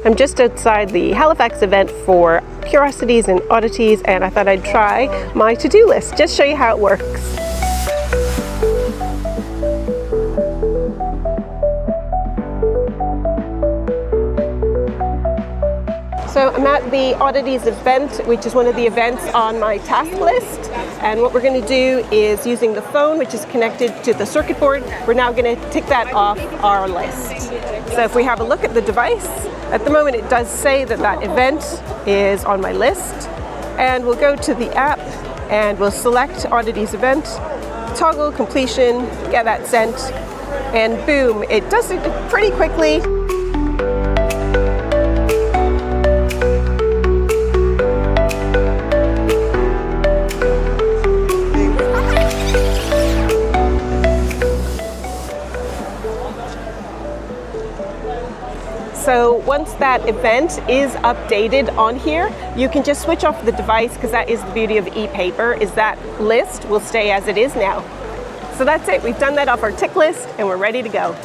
I'm just outside the Halifax event for Curiosities and Oddities, and I thought I'd try my to-do list, just show you how it works. So I'm at the Oddities event, which is one of the events on my task list. And what we're going to do is, using the phone, which is connected to the circuit board, we're now going to tick that off our list. So if we have a look at the device, at the moment it does say that that event is on my list. And we'll go to the app and we'll select Oddities event, toggle completion, get that sent, and boom, it does it pretty quickly. So once that event is updated on here, you can just switch off the device, because that is the beauty of ePaper, is that list will stay as it is now. So that's it, we've done that off our tick list and we're ready to go.